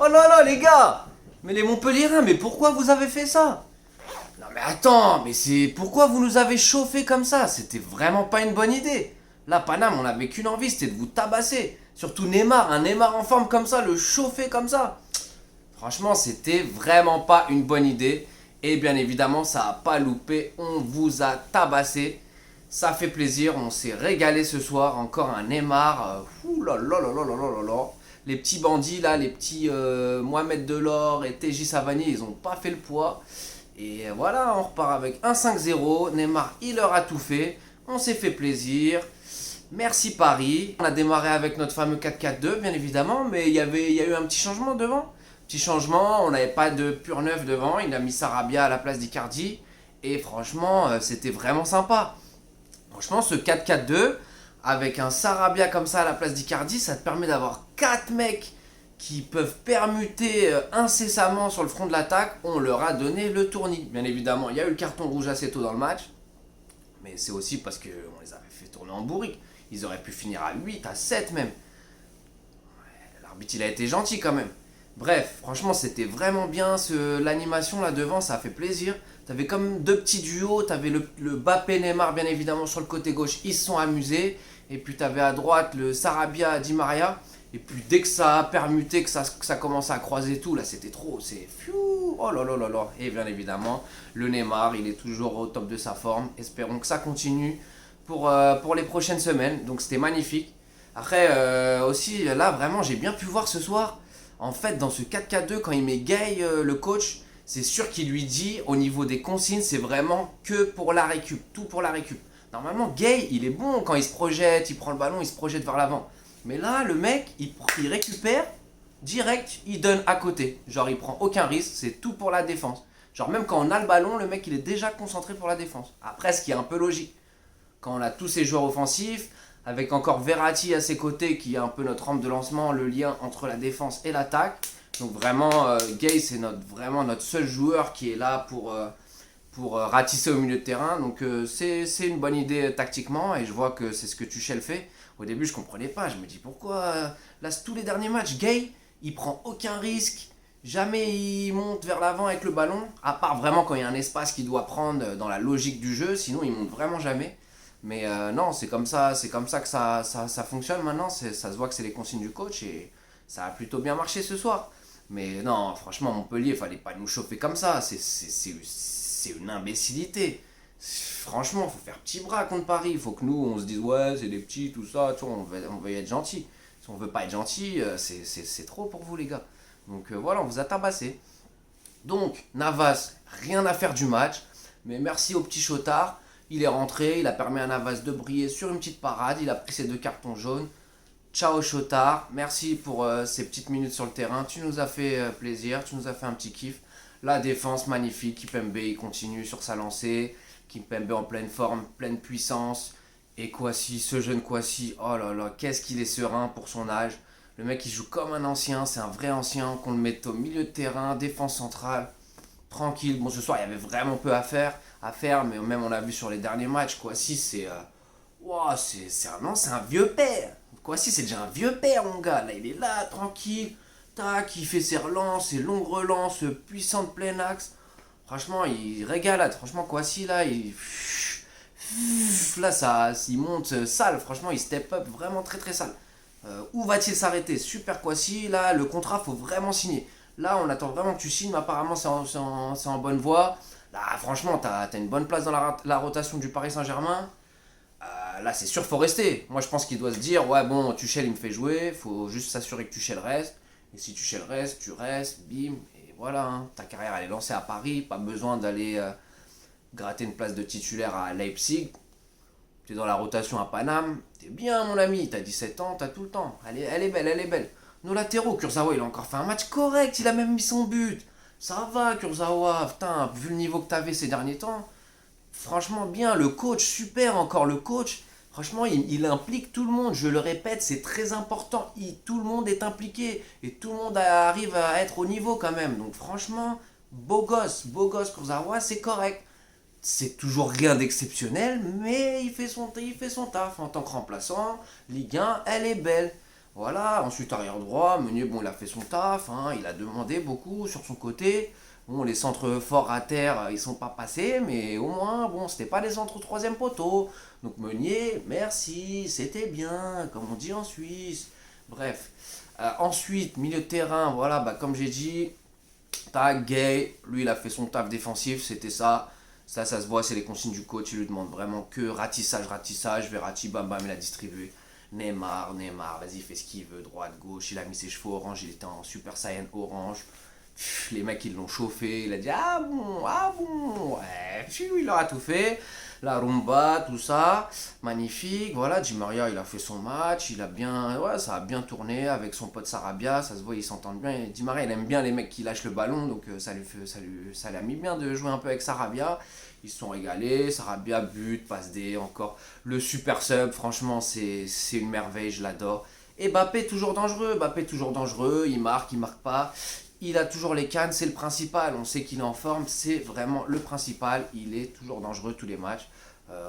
Oh là là, les gars! Mais les Montpelliérains, mais pourquoi vous avez fait ça? Non mais attends, mais c'est... Pourquoi vous nous avez chauffé comme ça? C'était vraiment pas une bonne idée. Là, Paname, on avait qu'une envie, c'était de vous tabasser. Surtout Neymar, un Neymar en forme comme ça, le chauffer comme ça. Franchement, c'était vraiment pas une bonne idée. Et bien évidemment, ça a pas loupé, on vous a tabassé. Ça fait plaisir, on s'est régalé ce soir. Encore un Neymar. Ouh là là là là là là là là. Les petits bandits là, les petits Mohamed Delors et TJ Savanier, ils ont pas fait le poids. Et voilà, on repart avec un 5-0. Neymar, il leur a tout fait. On s'est fait plaisir. Merci Paris. On a démarré avec notre fameux 4-4-2, bien évidemment, mais il y a eu un petit changement devant. Petit changement, on n'avait pas de pur neuf devant. Il a mis Sarabia à la place d'Icardi. Et franchement, c'était vraiment sympa. Franchement, ce 4-4-2, avec un Sarabia comme ça à la place d'Icardi, ça te permet d'avoir 4 mecs qui peuvent permuter incessamment sur le front de l'attaque. On leur a donné le tournis. Bien évidemment, il y a eu le carton rouge assez tôt dans le match. Mais c'est aussi parce qu'on les avait fait tourner en bourrique. Ils auraient pu finir à 8, à 7 même. Ouais, l'arbitre, il a été gentil quand même. Bref, franchement, c'était vraiment bien. L'animation là devant, ça a fait plaisir. T'avais comme deux petits duos. T'avais le Mbappé Neymar, bien évidemment, sur le côté gauche. Ils se sont amusés. Et puis t'avais à droite le Sarabia Di Maria. Et puis dès que ça a permuté, que ça commençait à croiser tout, là c'était trop. C'est fiou. Oh là là là là. Et bien évidemment, le Neymar, il est toujours au top de sa forme. Espérons que ça continue pour les prochaines semaines. Donc c'était magnifique. Après, aussi, là vraiment, j'ai bien pu voir ce soir. En fait, dans ce 4-4-2, quand il met Gay, le coach, c'est sûr qu'il lui dit, au niveau des consignes, c'est vraiment que pour la récup, tout pour la récup. Normalement, Gay, il est bon quand il se projette, il prend le ballon, il se projette vers l'avant. Mais là, le mec, il récupère, direct, il donne à côté. Genre, il prend aucun risque, c'est tout pour la défense. Genre, même quand on a le ballon, le mec, il est déjà concentré pour la défense. Après, ce qui est un peu logique. Quand on a tous ces joueurs offensifs, avec encore Verratti à ses côtés qui est un peu notre rampe de lancement, le lien entre la défense et l'attaque. Donc vraiment, Gay c'est vraiment notre seul joueur qui est là pour ratisser au milieu de terrain. Donc c'est une bonne idée tactiquement et je vois que c'est ce que Tuchel fait. Au début je comprenais pas, je me dis pourquoi là tous les derniers matchs, Gay il prend aucun risque, jamais il monte vers l'avant avec le ballon, à part vraiment quand il y a un espace qu'il doit prendre dans la logique du jeu, sinon il monte vraiment jamais. Mais non, c'est comme ça que ça fonctionne maintenant. Ça se voit que c'est les consignes du coach et ça a plutôt bien marché ce soir. Mais non, franchement, Montpellier, il fallait pas nous chauffer comme ça. C'est une imbécilité. Franchement, il faut faire petit bras contre Paris. Il faut que nous, on se dise, ouais, c'est des petits, tout ça, tu vois, on veut y être gentil. Si on veut pas être gentil, c'est trop pour vous, les gars. Donc voilà, on vous a tabassé. Donc, Navas, rien à faire du match. Mais merci au petit Chotard. Il est rentré, il a permis à Navas de briller sur une petite parade, il a pris ses 2 cartons jaunes. Ciao Chotard, merci pour ces petites minutes sur le terrain, tu nous as fait plaisir, tu nous as fait un petit kiff. La défense magnifique, Kimpembe il continue sur sa lancée, Kimpembe en pleine forme, pleine puissance. Et Kouassi, ce jeune Kouassi, oh là là, qu'est-ce qu'il est serein pour son âge. Le mec il joue comme un ancien, c'est un vrai ancien, qu'on le mette au milieu de terrain, défense centrale. Tranquille. Bon, ce soir, il y avait vraiment peu à faire, mais même on l'a vu sur les derniers matchs. Quoi, si c'est, wow, c'est un vieux père. Quoi, si c'est déjà un vieux père, mon gars. Là, il est là, tranquille. Tac, il fait ses relances, ses longues relances, puissant de plein axe. Franchement, il régalade. Franchement, quoi, si là, là, il monte sale. Franchement, il step up vraiment très très sale. Où va-t-il s'arrêter? Super Kwasi, là, le contrat, faut vraiment signer. Là, on attend vraiment que tu signes, mais apparemment, c'est en bonne voie. Là, franchement, t'as une bonne place dans la rotation du Paris Saint-Germain. Là, c'est sûr, faut rester. Moi, je pense qu'il doit se dire, ouais, bon, Tuchel, il me fait jouer. Faut juste s'assurer que Tuchel reste. Et si Tuchel reste, tu restes, bim. Et voilà, hein. Ta carrière, elle est lancée à Paris. Pas besoin d'aller gratter une place de titulaire à Leipzig. T'es dans la rotation à Paname. T'es bien, mon ami. T'as 17 ans, t'as tout le temps. Elle est belle, elle est belle. Nos latéraux, Kurzawa, il a encore fait un match correct. Il a même mis son but. Ça va, Kurzawa. Putain, vu le niveau que t'avais ces derniers temps. Franchement, bien. Le coach, super encore. Le coach, franchement, il implique tout le monde. Je le répète, c'est très important. Tout le monde est impliqué. Et tout le monde arrive à être au niveau quand même. Donc, franchement, beau gosse, Kurzawa, c'est correct. C'est toujours rien d'exceptionnel, mais il fait son taf en tant que remplaçant. Ligue 1, elle est belle. Voilà, ensuite arrière droit, Meunier, bon, il a fait son taf, hein, il a demandé beaucoup sur son côté. Bon, les centres forts à terre, ils sont pas passés, mais au moins, bon, c'était pas des centres au troisième poteau. Donc Meunier, merci, c'était bien, comme on dit en Suisse. Bref. Ensuite, milieu de terrain, voilà, bah, comme j'ai dit, t'as Gay, lui il a fait son taf défensif, c'était ça. Ça se voit, c'est les consignes du coach, il lui demande vraiment que ratissage, Verratti, bam bam, il a distribué. Neymar, vas-y, il fait ce qu'il veut, droite, gauche, il a mis ses cheveux orange, il était en Super Saiyan orange. Les mecs ils l'ont chauffé, il a dit ah bon, ouais, il leur a tout fait. La rumba, tout ça, magnifique. Voilà, Di Maria il a fait son match, il a bien, ouais, ça a bien tourné avec son pote Sarabia, ça se voit, ils s'entendent bien. Et Di Maria il aime bien les mecs qui lâchent le ballon, donc ça lui a mis bien de jouer un peu avec Sarabia. Ils se sont régalés, Sarabia but, passe D, encore le super sub, franchement c'est une merveille, je l'adore. Et Mbappé toujours dangereux, il marque pas. Il a toujours les cannes, c'est le principal. On sait qu'il est en forme, c'est vraiment le principal. Il est toujours dangereux tous les matchs.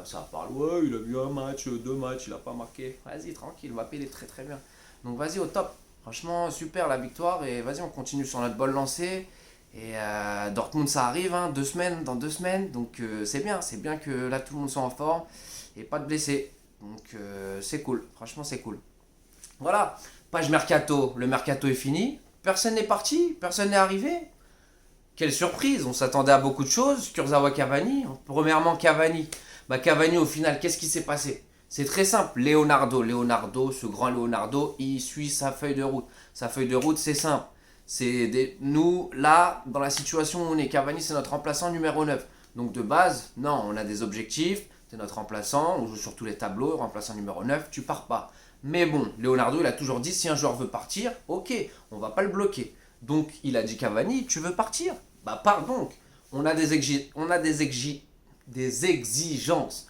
Ça parle, ouais, il a eu un match, deux matchs, il a pas marqué. Vas-y, tranquille, Mbappé, il est très très bien. Donc vas-y, au top. Franchement, super la victoire. Et vas-y, on continue sur notre bonne lancée. Et Dortmund, ça arrive, hein, dans 2 semaines. Donc c'est bien que là, tout le monde soit en forme. Et pas de blessés. Donc c'est cool, franchement, c'est cool. Voilà, page mercato. Le mercato est fini. Personne n'est parti, personne n'est arrivé. Quelle surprise, on s'attendait à beaucoup de choses. Kurzawa Cavani, premièrement Cavani. Bah Cavani au final, qu'est-ce qui s'est passé? C'est très simple, Leonardo, ce grand Leonardo, il suit sa feuille de route. Sa feuille de route, c'est simple. Nous, là, dans la situation où on est, Cavani, c'est notre remplaçant numéro 9. Donc de base, non, on a des objectifs, c'est notre remplaçant, on joue sur tous les tableaux, remplaçant numéro 9, tu pars pas. Mais bon, Leonardo, il a toujours dit, si un joueur veut partir, ok, on va pas le bloquer. Donc il a dit Cavani, tu veux partir? Bah pars donc. On a des exigences. On a des exigences.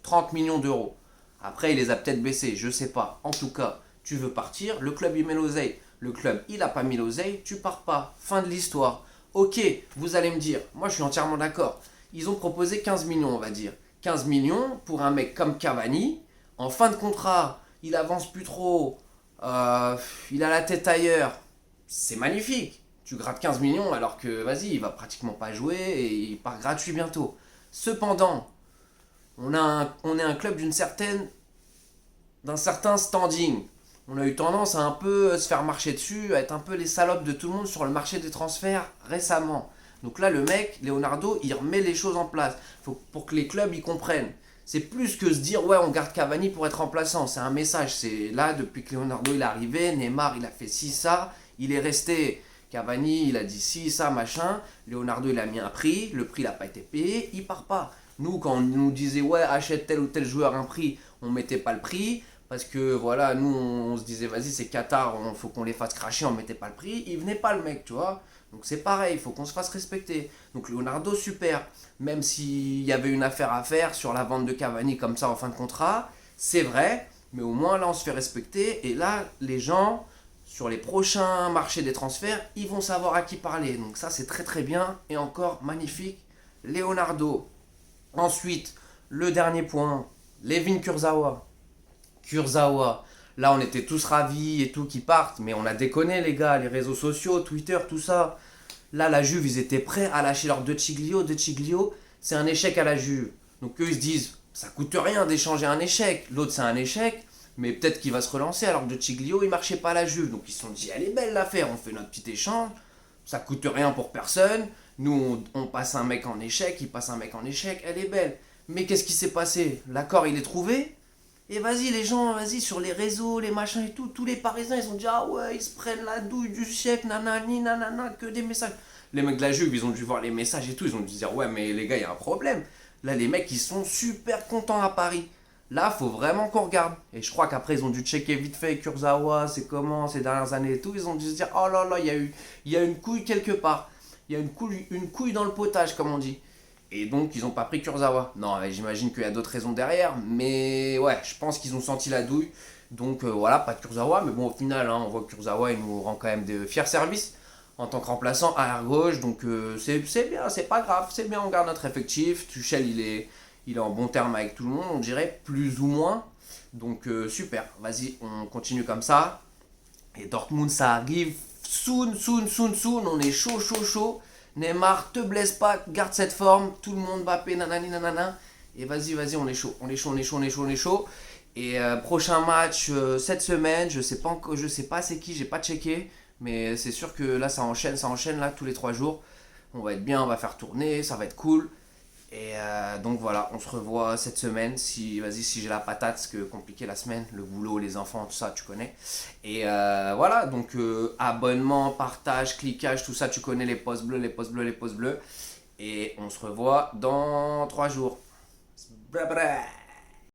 30 millions d'euros. Après, il les a peut-être baissés, je sais pas. En tout cas, tu veux partir, le club il met l'oseille. Le club il a pas mis l'oseille, tu pars pas. Fin de l'histoire. Ok, vous allez me dire, moi je suis entièrement d'accord. Ils ont proposé 15 millions, on va dire. 15 millions pour un mec comme Cavani. En fin de contrat, il avance plus trop. Il a la tête ailleurs. C'est magnifique. Tu grattes 15 millions alors que, vas-y, il va pratiquement pas jouer et il part gratuit bientôt. Cependant, on est un club d'un certain standing. On a eu tendance à un peu se faire marcher dessus, à être un peu les salopes de tout le monde sur le marché des transferts récemment. Donc là, le mec, Leonardo, il remet les choses en place. Pour que les clubs y comprennent. C'est plus que se dire, ouais, on garde Cavani pour être remplaçant. C'est un message. C'est là, depuis que Leonardo il est arrivé, Neymar il a fait ci, ça, il est resté. Cavani il a dit ci, ça, machin. Leonardo il a mis un prix, le prix n'a pas été payé, il part pas. Nous, quand on nous disait, ouais, achète tel ou tel joueur à un prix, on mettait pas le prix. Parce que voilà, nous on se disait, vas-y, c'est Qatar, faut qu'on les fasse cracher, on mettait pas le prix. Il venait pas le mec, tu vois. Donc c'est pareil, il faut qu'on se fasse respecter. Donc Leonardo, super. Même s'il y avait une affaire à faire sur la vente de Cavani comme ça en fin de contrat, c'est vrai, mais au moins là on se fait respecter. Et là, les gens, sur les prochains marchés des transferts, ils vont savoir à qui parler. Donc ça c'est très très bien. Et encore magnifique, Leonardo. Ensuite, le dernier point, Levin Kurzawa. Kurzawa. Là, on était tous ravis et tout qui partent, mais on a déconné, les gars, les réseaux sociaux, Twitter, tout ça. Là, la Juve, ils étaient prêts à lâcher leur De Ciglio. De Ciglio, c'est un échec à la Juve. Donc eux, ils se disent, ça coûte rien d'échanger un échec. L'autre, c'est un échec, mais peut-être qu'il va se relancer alors que De Ciglio, il marchait pas à la Juve. Donc ils se sont dit, elle est belle l'affaire, on fait notre petit échange. Ça coûte rien pour personne. Nous, on passe un mec en échec, il passe un mec en échec, elle est belle. Mais qu'est-ce qui s'est passé? L'accord, il est trouvé. Et vas-y les gens, vas-y sur les réseaux, les machins et tout, tous les Parisiens ils ont dit ah ouais ils se prennent la douille du siècle, nanani, nanana, que des messages. Les mecs de la Juve ils ont dû voir les messages et tout, ils ont dû dire ouais mais les gars il y a un problème. Là les mecs ils sont super contents à Paris. Là faut vraiment qu'on regarde. Et je crois qu'après ils ont dû checker vite fait Kurzawa, c'est comment ces dernières années et tout, ils ont dû se dire oh là là il y a une couille quelque part. Il y a une couille dans le potage comme on dit. Et donc, ils n'ont pas pris Kurzawa. Non, j'imagine qu'il y a d'autres raisons derrière. Mais ouais, je pense qu'ils ont senti la douille. Donc voilà, pas de Kurzawa. Mais bon, au final, hein, on voit que Kurzawa, il nous rend quand même de fiers services en tant que remplaçant arrière gauche. Donc c'est bien, c'est pas grave. C'est bien, on garde notre effectif. Tuchel, il est en bon terme avec tout le monde, on dirait, plus ou moins. Donc super, vas-y, on continue comme ça. Et Dortmund, ça arrive soon, soon, soon, soon. On est chaud, chaud, chaud. Neymar, te blesse pas, garde cette forme. Tout le monde Mbappé, nanani, nanana. Et vas-y, vas-y, on est chaud. On est chaud, on est chaud, on est chaud, on est chaud. Et prochain match cette semaine, je sais pas encore, je sais pas c'est qui, j'ai pas checké. Mais c'est sûr que là, ça enchaîne là tous les 3 jours. On va être bien, on va faire tourner, ça va être cool. Et donc voilà, on se revoit cette semaine. Si, vas-y, si j'ai la patate, parce que compliqué la semaine, le boulot, les enfants, tout ça, tu connais. Et voilà, donc abonnement, partage, cliquage, tout ça, tu connais les pouces bleus, les pouces bleus, les pouces bleus. Et on se revoit dans 3 jours. Bra bra.